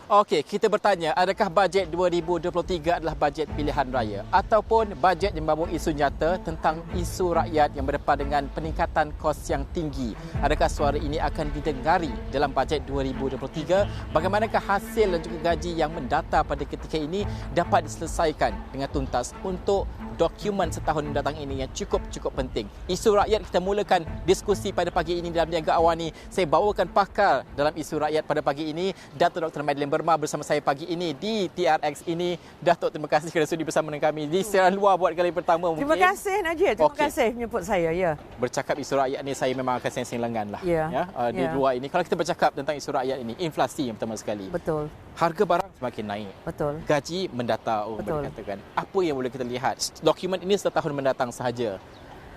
Okey, kita bertanya, adakah bajet 2023 adalah bajet pilihan raya ataupun bajet yang membawa isu nyata tentang isu rakyat yang berdepan dengan peningkatan kos yang tinggi? Adakah suara ini akan didengari dalam bajet 2023? Bagaimanakah hasil dan juga gaji yang mendata pada ketika ini dapat diselesaikan dengan tuntas untuk dokumen setahun mendatang ini yang cukup penting. Isu rakyat, kita mulakan diskusi pada pagi ini dalam Niaga Awani. Saya bawakan pakar dalam isu rakyat pada pagi ini, Datuk Dr. Madeline Berma bersama saya pagi ini di TRX ini. Datuk, terima kasih kerana sudi bersama dengan kami di siaran luar buat kali pertama mungkin. Terima kasih Najib, terima kasih menyebut saya. Ya. Bercakap isu rakyat ni saya memang akan seng-seng lengan lah. Di Ya. luar ini. Kalau kita bercakap tentang isu rakyat ini, inflasi yang pertama sekali. Betul. Harga barang semakin naik. Betul. Gaji mendata, orang boleh katakan. Apa yang boleh kita lihat? Dokumen ini setahun mendatang sahaja.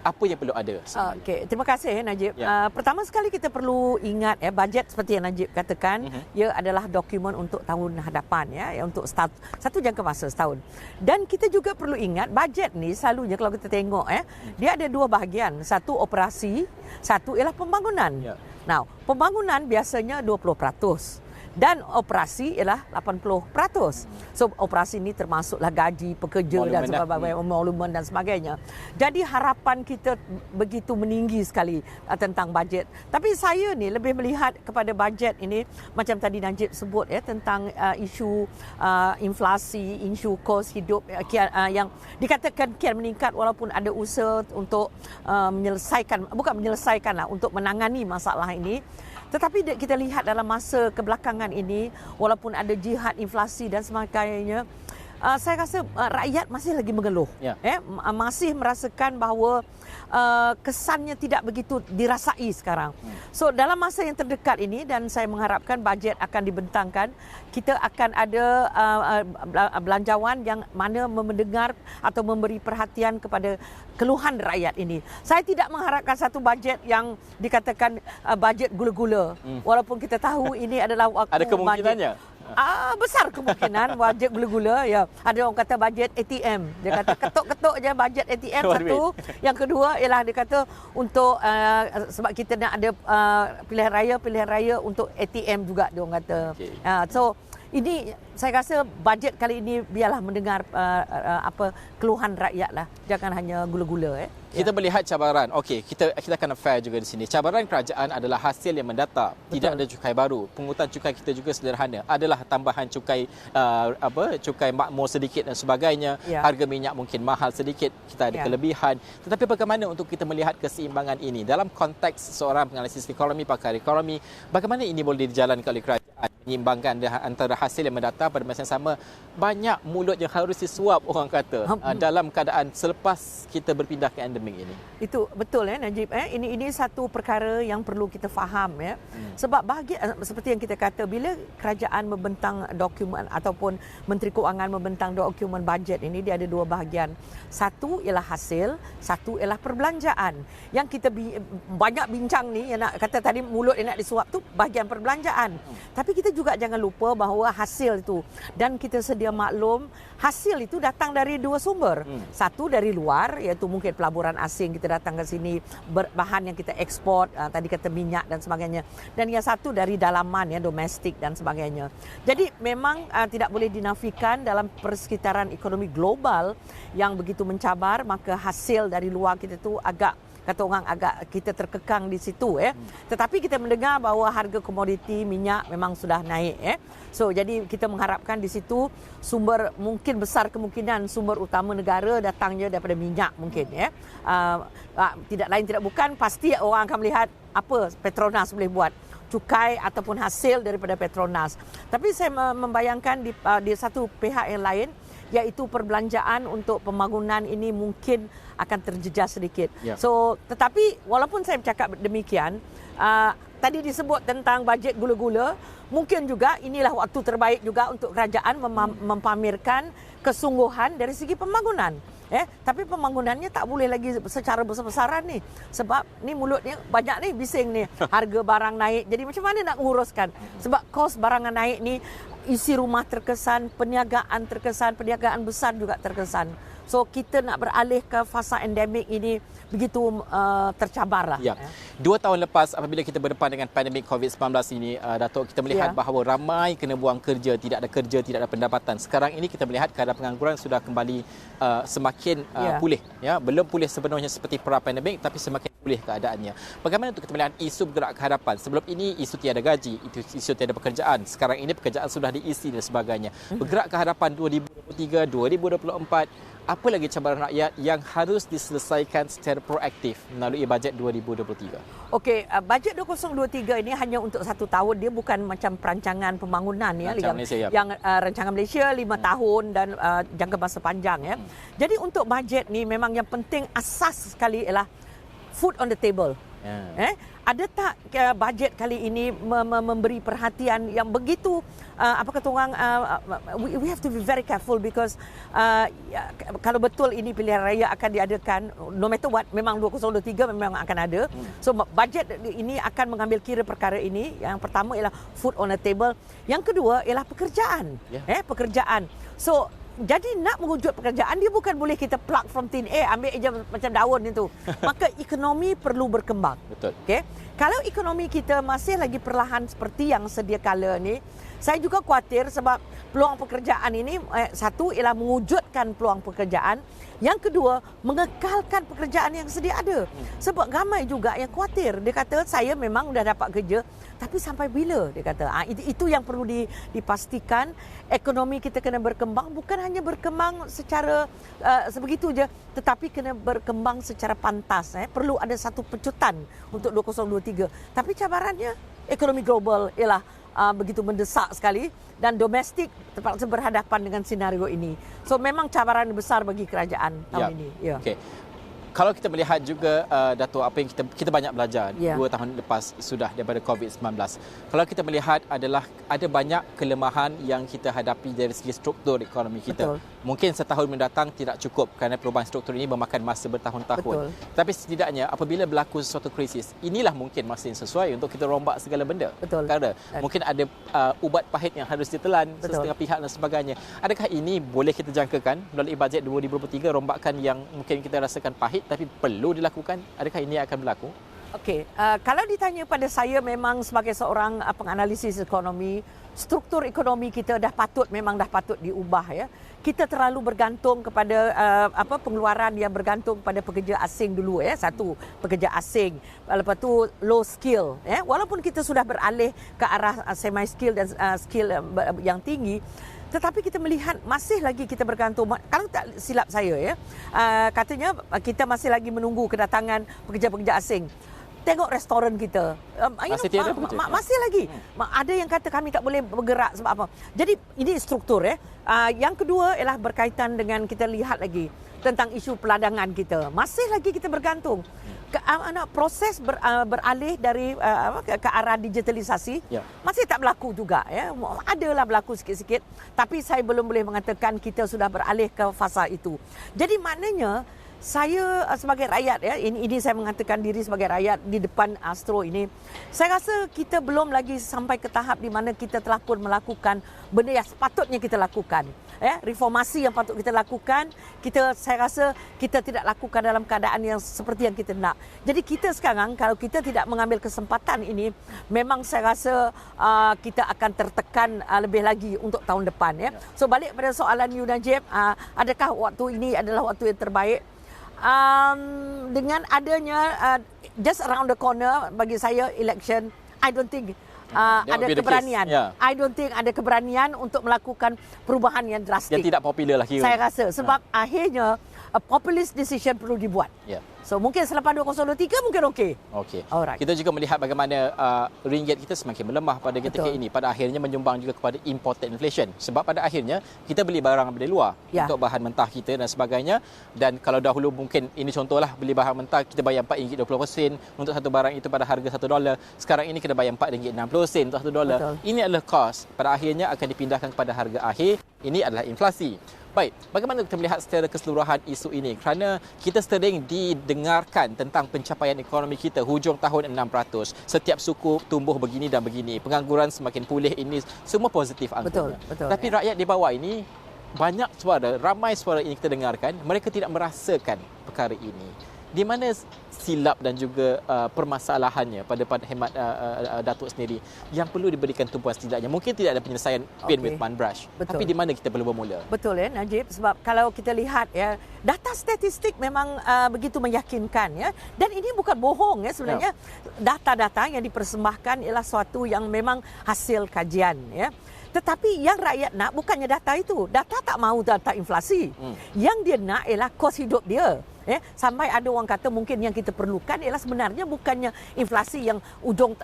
Apa yang perlu ada? Okey, terima kasih Najib. Ya. Pertama sekali kita perlu ingat bajet seperti yang Najib katakan, ia adalah dokumen untuk tahun hadapan untuk satu jangka masa setahun. Dan kita juga perlu ingat bajet ni selalunya kalau kita tengok dia ada dua bahagian, satu operasi, satu ialah pembangunan. Ya. Now, pembangunan biasanya 20%. Dan operasi ialah 80%. So operasi ini termasuklah gaji pekerja dan sebagainya, monumen dan sebagainya. Jadi harapan kita begitu meninggi sekali tentang bajet. Tapi saya ni lebih melihat kepada bajet ini macam tadi Najib sebut tentang isu inflasi, isu kos hidup yang dikatakan kian meningkat walaupun ada usaha untuk untuk menangani masalah ini. Tetapi kita lihat dalam masa kebelakangan ini, walaupun ada jihad inflasi dan sebagainya, saya rasa rakyat masih lagi mengeluh. Ya. Masih merasakan bahawa kesannya tidak begitu dirasai sekarang. So dalam masa yang terdekat ini, dan saya mengharapkan bajet akan dibentangkan, kita akan ada belanjawan yang mana mendengar atau memberi perhatian kepada keluhan rakyat ini. Saya tidak mengharapkan satu bajet yang dikatakan bajet gula-gula. Walaupun kita tahu ini adalah waktu ada kemungkinannya? Besar kemungkinan bajet gula-gula. Ya. Ada orang kata bajet ATM. Dia kata ketuk-ketuk je bajet ATM satu. Yang kedua ialah dia kata untuk sebab kita nak ada pilihan raya untuk ATM juga dia orang kata. Okay. So ini saya rasa bajet kali ini biarlah mendengar keluhan rakyat lah. Jangan hanya gula-gula. Kita melihat cabaran. Okey, kita akan fair juga di sini. Cabaran kerajaan adalah hasil yang mendata. Tidak ada cukai baru. Pungutan cukai kita juga sederhana. Adalah tambahan cukai cukai makmur sedikit dan sebagainya. Ya. Harga minyak mungkin mahal sedikit. Kita ada kelebihan. Tetapi bagaimana untuk kita melihat keseimbangan ini dalam konteks seorang penganalisis ekonomi, pakar ekonomi, bagaimana ini boleh dijalankan oleh kerajaan menyeimbangkan antara hasil yang mendata pada masa yang sama, banyak mulut yang harus disuap orang kata dalam keadaan selepas kita berpindah ke endemik ini. Itu betul Najib. Ini satu perkara yang perlu kita faham Sebab seperti yang kita kata, bila kerajaan membentang dokumen ataupun Menteri Kewangan membentang dokumen bajet ini, dia ada dua bahagian. Satu ialah hasil, satu ialah perbelanjaan. Yang kita banyak bincang ni, yang nak kata tadi mulut yang nak disuap tu bahagian perbelanjaan. Tapi kita juga jangan lupa bahawa hasil itu, dan kita sedia maklum, hasil itu datang dari dua sumber. Satu dari luar, iaitu mungkin pelaburan asing, kita datang ke sini, bahan yang kita ekspor, tadi kata minyak dan sebagainya. Dan yang satu dari dalaman, domestik dan sebagainya. Jadi memang tidak boleh dinafikan dalam persekitaran ekonomi global yang begitu mencabar, maka hasil dari luar kita tu agak kita terkekang di situ Tetapi kita mendengar bahawa harga komoditi minyak memang sudah naik So jadi kita mengharapkan di situ sumber, mungkin besar kemungkinan sumber utama negara datangnya daripada minyak mungkin tidak lain tidak bukan, pasti orang akan melihat apa Petronas boleh buat, cukai ataupun hasil daripada Petronas. Tapi saya membayangkan di satu pihak yang lain, iaitu perbelanjaan untuk pembangunan ini mungkin akan terjejas sedikit. Yeah. So, tetapi walaupun saya bercakap demikian, tadi disebut tentang bajet gula-gula, mungkin juga inilah waktu terbaik juga untuk kerajaan mempamerkan kesungguhan dari segi pembangunan. Tapi pembangunannya tak boleh lagi secara besar-besaran ni. Sebab ni mulutnya banyak ni bising ni. Harga barang naik. Jadi macam mana nak menguruskan? Sebab kos barangan naik ni, isi rumah terkesan, perniagaan terkesan, perniagaan besar juga terkesan. So kita nak beralih ke fasa endemik ini begitu tercabar lah. Ya. 2 tahun lepas apabila kita berdepan dengan pandemik COVID-19 ini, Datuk, kita melihat bahawa ramai kena buang kerja, tidak ada kerja, tidak ada pendapatan. Sekarang ini kita melihat kadar pengangguran sudah kembali semakin pulih. Ya, belum pulih sepenuhnya seperti pra-pandemik, tapi semakin pulih keadaannya. Bagaimana untuk kita melihat isu bergerak ke hadapan? Sebelum ini isu tiada gaji, isu tiada pekerjaan. Sekarang ini pekerjaan sudah diisi dan sebagainya. Bergerak ke hadapan 2023, 2024, apa lagi cabaran rakyat yang harus diselesaikan secara proaktif melalui bajet 2023? Okey, bajet 2023 ini hanya untuk 1 tahun. Dia bukan macam perancangan pembangunan yang rancangan Malaysia 5 tahun dan jangka masa panjang. Jadi untuk bajet ni memang yang penting asas sekali ialah food on the table. Ada tak bajet kali ini memberi perhatian yang begitu we have to be very careful because kalau betul ini pilihan raya akan diadakan, no matter what, memang 2023 memang akan ada. So bajet ini akan mengambil kira perkara ini. Yang pertama ialah food on the table, yang kedua ialah pekerjaan. Pekerjaan. So jadi nak mewujud pekerjaan, dia bukan boleh kita plug from thin air, ambil je macam daun itu. Maka ekonomi perlu berkembang. Betul. Okay? Kalau ekonomi kita masih lagi perlahan seperti yang sedia kala ni, saya juga khawatir sebab peluang pekerjaan ini, satu ialah mewujudkan peluang pekerjaan, yang kedua mengekalkan pekerjaan yang sedia ada. Sebab ramai juga yang khawatir. Dia kata saya memang dah dapat kerja, tapi sampai bila? Dia kata itu yang perlu dipastikan. Ekonomi kita kena berkembang, bukan hanya berkembang secara sebegitu je, tetapi kena berkembang secara pantas. Perlu ada satu pecutan untuk 2023. Tapi cabarannya ekonomi global ialah begitu mendesak sekali dan domestik terpaksa berhadapan dengan senario ini. So memang cabaran besar bagi kerajaan tahun ini. Okey. Kalau kita melihat juga Dato', apa yang kita banyak belajar 2 tahun lepas sudah daripada COVID-19. Kalau kita melihat adalah ada banyak kelemahan yang kita hadapi dari segi struktur ekonomi kita. Betul. Mungkin setahun mendatang tidak cukup kerana perubahan struktur ini memakan masa bertahun-tahun. Tapi setidaknya apabila berlaku sesuatu krisis, inilah mungkin masa yang sesuai untuk kita rombak segala benda. Betul. Kerana mungkin ada ubat pahit yang harus ditelan setengah pihak dan sebagainya. Adakah ini boleh kita jangkakan melalui bajet 2023, rombakan yang mungkin kita rasakan pahit tapi perlu dilakukan? Adakah ini akan berlaku? Okey, kalau ditanya pada saya, memang sebagai seorang penganalisis ekonomi, struktur ekonomi kita memang dah patut diubah ya. Kita terlalu bergantung kepada pengeluaran yang bergantung pada pekerja asing dulu ya. Satu, pekerja asing. Lepas tu low skill ya. Walaupun kita sudah beralih ke arah semi skill dan skill yang tinggi, tetapi kita melihat masih lagi kita bergantung. Kalau tak silap saya ya, katanya kita masih lagi menunggu kedatangan pekerja-pekerja asing. Tengok restoran kita. Masih lagi. Ada yang kata kami tak boleh bergerak sebab apa. Jadi ini struktur ya. Yang kedua ialah berkaitan dengan kita lihat lagi tentang isu peladangan kita. Masih lagi kita bergantung. Proses beralih dari ke arah digitalisasi masih tak berlaku juga ya. Adalah berlaku sikit-sikit, tapi saya belum boleh mengatakan kita sudah beralih ke fasa itu. Jadi maknanya saya sebagai rakyat ya, ini saya mengatakan diri sebagai rakyat di depan Astro ini, saya rasa kita belum lagi sampai ke tahap di mana kita telah pun melakukan benda yang sepatutnya kita lakukan. Reformasi yang patut kita lakukan, saya rasa kita tidak lakukan dalam keadaan yang seperti yang kita nak. Jadi kita sekarang kalau kita tidak mengambil kesempatan ini, memang saya rasa kita akan tertekan lebih lagi untuk tahun depan ya. So balik pada soalan you Najib, adakah waktu ini adalah waktu yang terbaik? Dengan adanya just around the corner bagi saya election, I don't think ada keberanian. I don't think ada keberanian untuk melakukan perubahan yang drastik. Yang tidak popular lah kira. Saya rasa sebab akhirnya a populist decision perlu dibuat. So mungkin selepas 2023 mungkin okey. Alright. Kita juga melihat bagaimana ringgit kita semakin melemah pada ketika ini. Pada akhirnya menyumbang juga kepada imported inflation. Sebab pada akhirnya kita beli barang dari luar untuk bahan mentah kita dan sebagainya. Dan kalau dahulu mungkin ini contohlah, beli bahan mentah kita bayar RM4.20 untuk satu barang itu pada harga $1. Sekarang ini kena bayar RM4.60 untuk $1. Ini adalah kos. Pada akhirnya akan dipindahkan kepada harga akhir. Ini adalah inflasi. Baik, bagaimana kita melihat secara keseluruhan isu ini? Kerana kita sering didengarkan tentang pencapaian ekonomi kita hujung tahun 6%. Setiap suku tumbuh begini dan begini. Pengangguran semakin pulih, ini semua positif angkanya. Betul. Tapi rakyat di bawah ini banyak suara, ramai suara ini kita dengarkan, mereka tidak merasakan perkara ini. Di mana silap dan juga permasalahannya pada hemat Datuk sendiri yang perlu diberikan tumpuan setidaknya? Mungkin tidak ada penyelesaian paint with one brush. Betul. Tapi di mana kita perlu bermula? Betul ya Najib, sebab kalau kita lihat ya, data statistik memang begitu meyakinkan ya, dan ini bukan bohong ya sebenarnya. Data-data yang dipersembahkan ialah suatu yang memang hasil kajian ya. Tetapi yang rakyat nak bukannya data itu. Data tak mahu data inflasi. Yang dia nak ialah kos hidup dia. Sampai ada orang kata mungkin yang kita perlukan ialah sebenarnya bukannya inflasi yang ujung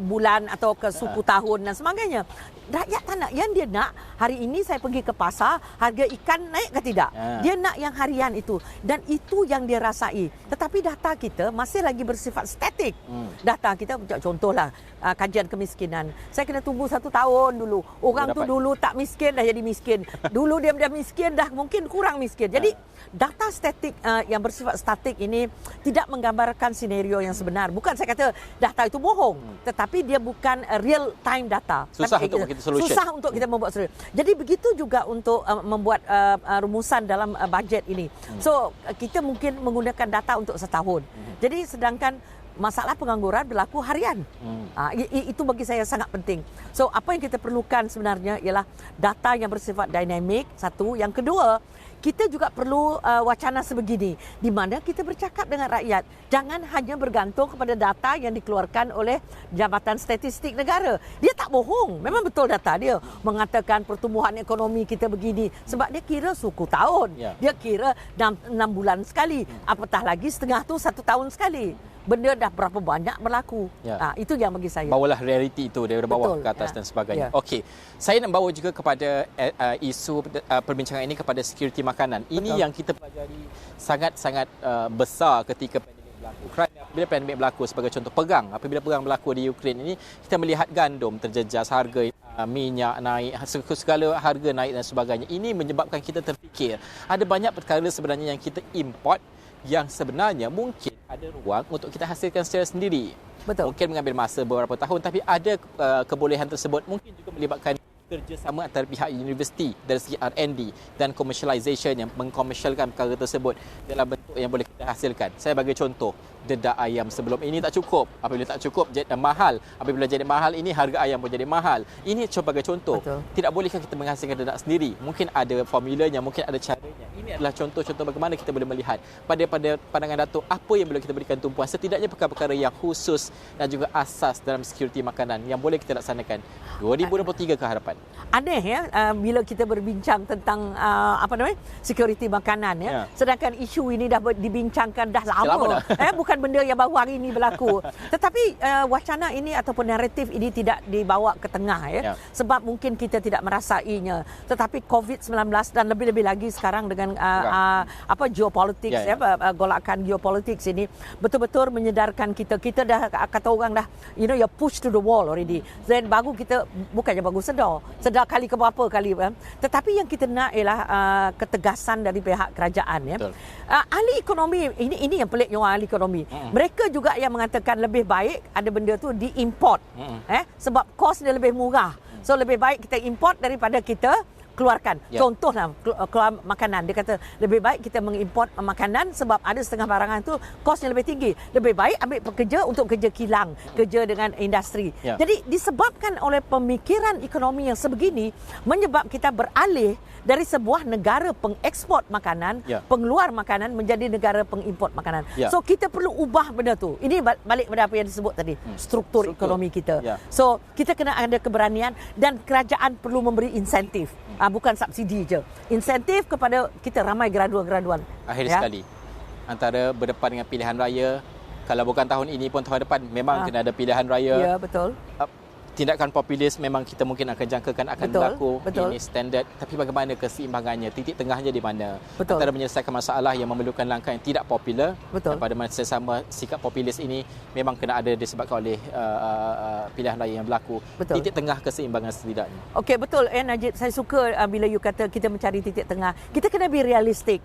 bulan atau ke suku tahun dan sebagainya. Rakyat tak nak. Yang dia nak, hari ini saya pergi ke pasar, harga ikan naik ke tidak? Dia nak yang harian itu. Dan itu yang dia rasai. Tetapi data kita masih lagi bersifat statik. Data kita, contohlah kajian kemiskinan. Saya kena tunggu 1 tahun dulu. Orang tu dulu tak miskin dah jadi miskin. Dulu dia miskin dah mungkin kurang miskin. Jadi data statik yang bersifat statik ini tidak menggambarkan senario yang sebenar. Bukan saya kata data itu bohong, tetapi dia bukan real time data. Susah untuk kita solution. Susah untuk kita membuat solution. Jadi begitu juga untuk membuat rumusan dalam bajet ini. So kita mungkin menggunakan data untuk setahun. Jadi sedangkan masalah pengangguran berlaku harian. Itu bagi saya sangat penting. So apa yang kita perlukan sebenarnya ialah data yang bersifat dinamik, satu. Yang kedua, kita juga perlu wacana sebegini di mana kita bercakap dengan rakyat. Jangan hanya bergantung kepada data yang dikeluarkan oleh Jabatan Statistik Negara. Dia tak bohong. Memang betul data dia mengatakan pertumbuhan ekonomi kita begini sebab dia kira suku tahun. Dia kira 6 bulan sekali. Apatah lagi setengah tu 1 tahun sekali. Benda dah berapa banyak berlaku. Itu yang bagi saya. Bawalah realiti itu dari bawah ke atas dan sebagainya. Okey. Saya nak bawa juga kepada isu perbincangan ini kepada security makanan. Ini yang kita pelajari sangat-sangat besar ketika pandemik berlaku. Kerana bila pandemik berlaku, sebagai contoh apabila perang berlaku di Ukraine ini, kita melihat gandum terjejas, harga minyak naik, segala harga naik dan sebagainya. Ini menyebabkan kita terfikir ada banyak perkara sebenarnya yang kita import yang sebenarnya mungkin ada ruang untuk kita hasilkan secara sendiri. Betul. Mungkin mengambil masa beberapa tahun, tapi ada kebolehan tersebut mungkin juga melibatkan kerjasama antara pihak universiti dari segi R&D dan commercialization yang mengkomersialkan perkara tersebut dalam bentuk yang boleh kita hasilkan. Saya bagi contoh, dedak ayam sebelum ini tak cukup. Apabila tak cukup, jadi mahal. Apabila jadi mahal ini, harga ayam pun jadi mahal. Ini sebagai contoh. Betul. Tidak bolehkah kita menghasilkan dedak sendiri? Mungkin ada formulanya, mungkin ada caranya. Ini adalah contoh-contoh bagaimana kita boleh melihat pada pandangan Datuk apa yang boleh kita berikan tumpuan, setidaknya perkara-perkara yang khusus dan juga asas dalam security makanan yang boleh kita laksanakan 2023 ke hadapan. Aneh ya bila kita berbincang tentang security makanan ya. Sedangkan isu ini dah dibincangkan dah lama. Bukan benda yang baru hari ini berlaku. Tetapi wacana ini ataupun naratif ini tidak dibawa ke tengah ya. Sebab mungkin kita tidak merasainya. Tetapi COVID-19 dan lebih-lebih lagi sekarang dengan geopolitik golakan geopolitik ini betul-betul menyedarkan kita dah kata orang dah you're pushed to the wall already. Then baru kita bukannya baru sedar kali ke berapa kali tetapi yang kita nak ialah ketegasan dari pihak kerajaan ya. Ahli ekonomi ini yang peliknya orang ahli ekonomi. Mereka juga yang mengatakan lebih baik ada benda tu diimport sebab kos dia lebih murah. So lebih baik kita import daripada kita keluarkan. Contohlah keluar makanan. Dia kata lebih baik kita mengimport makanan sebab ada setengah barangan tu kosnya lebih tinggi. Lebih baik ambil pekerja untuk kerja kilang, kerja dengan industri. Jadi disebabkan oleh pemikiran ekonomi yang sebegini menyebab kita beralih dari sebuah negara pengeksport makanan, pengeluar makanan menjadi negara pengimport makanan. So kita perlu ubah benda tu. Ini balik pada apa yang disebut tadi, struktur ekonomi kita. So kita kena ada keberanian dan kerajaan perlu memberi insentif. Bukan subsidi je. Insentif kepada kita ramai graduan-graduan. Akhir sekali, antara berdepan dengan pilihan raya, kalau bukan tahun ini pun tahun depan memang kena ada pilihan raya. Ya, betul. Tindakan populis memang kita mungkin akan jangkakan akan berlaku. Ini standard. Tapi bagaimana keseimbangannya? Titik tengahnya di mana? Antara menyelesaikan masalah yang memerlukan langkah yang tidak popular dan pada masa sama sikap populis ini memang kena ada disebabkan oleh pilihan raya yang berlaku. Titik tengah keseimbangan setidaknya. Okey, betul. Najib, saya suka bila you kata kita mencari titik tengah. Kita kena be realistic.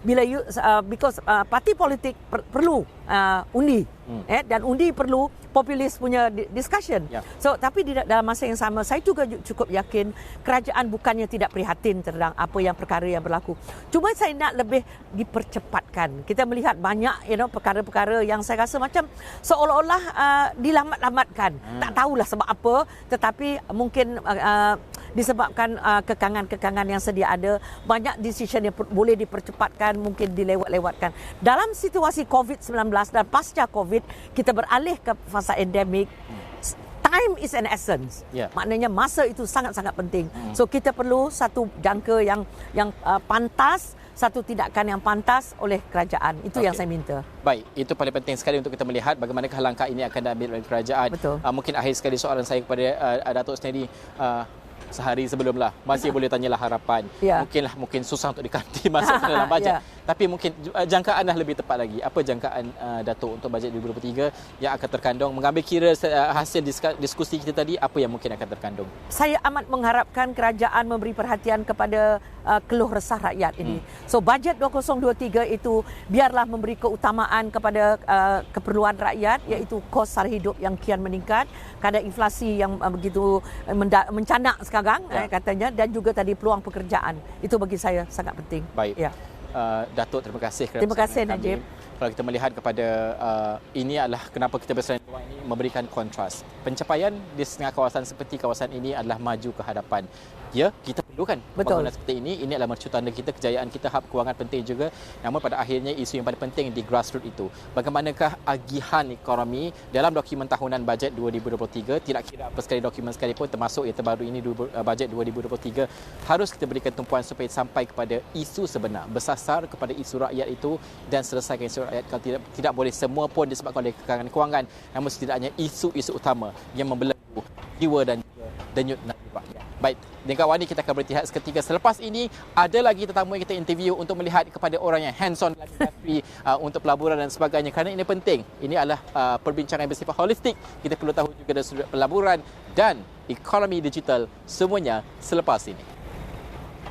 Bila you because parti politik perlu undi. Dan undi perlu populis punya discussion. So Tetapi dalam masa yang sama, saya juga cukup yakin kerajaan bukannya tidak prihatin tentang apa yang perkara yang berlaku. Cuma saya nak lebih dipercepatkan. Kita melihat banyak perkara-perkara yang saya rasa macam seolah-olah dilamat-lamatkan. Tak tahulah sebab apa, tetapi mungkin disebabkan kekangan-kekangan yang sedia ada, banyak decision yang boleh dipercepatkan, mungkin dilewat-lewatkan. Dalam situasi COVID-19 dan pasca COVID, kita beralih ke fasa endemik. Time is an essence. Maknanya masa itu sangat-sangat penting. So kita perlu satu jangka yang pantas, satu tindakan yang pantas oleh kerajaan. Itu yang saya minta. Baik, itu paling penting sekali untuk kita melihat bagaimanakah langkah ini akan diambil oleh kerajaan. Betul. Mungkin akhir sekali soalan saya kepada Datuk sendiri. Sehari sebelumlah masih boleh tanyalah harapan. Mungkin susah untuk diganti masuk ke dalam bajet. Tapi mungkin jangkaan dah lebih tepat lagi. Apa jangkaan Datuk untuk bajet 2023 yang akan terkandung, mengambil kira hasil diskusi kita tadi, apa yang mungkin akan terkandung? Saya amat mengharapkan kerajaan memberi perhatian kepada keluh resah rakyat ini. So bajet 2023 itu biarlah memberi keutamaan kepada keperluan rakyat, iaitu kos sara hidup yang kian meningkat, kadar inflasi yang begitu mencanak sekarang katanya, dan juga tadi peluang pekerjaan. Itu bagi saya sangat penting. Baik. Datuk, terima kasih kerana terima kasih Najib. Kalau kita melihat kepada ini adalah kenapa kita bersama ini memberikan kontras. Pencapaian di setengah kawasan seperti kawasan ini adalah maju ke hadapan. Ya, kita perlukan pembangunan seperti ini. Ini adalah mercu tanda kita, kejayaan kita, hab kewangan penting juga. Namun pada akhirnya isu yang paling penting di grassroots itu. Bagaimanakah agihan ekonomi dalam dokumen tahunan bajet 2023, tidak kira apa sekali dokumen sekalipun, termasuk yang terbaru ini bajet 2023, harus kita berikan tumpuan supaya sampai kepada isu sebenar, bersasar kepada isu rakyat itu dan selesaikan isu rakyat. Kalau tidak boleh semua pun disebabkan oleh kekangan kewangan, namun setidaknya isu-isu utama yang membelenggu jiwa dan denyut nadi rakyat. Baik, dengan kawan ini kita akan berhenti seketika. Selepas ini ada lagi tetamu yang kita interview untuk melihat kepada orang yang hands on dalam industri untuk pelaburan dan sebagainya, kerana ini penting. Ini adalah perbincangan yang bersifat holistik. Kita perlu tahu juga dari sudut pelaburan dan ekonomi digital, semuanya selepas ini.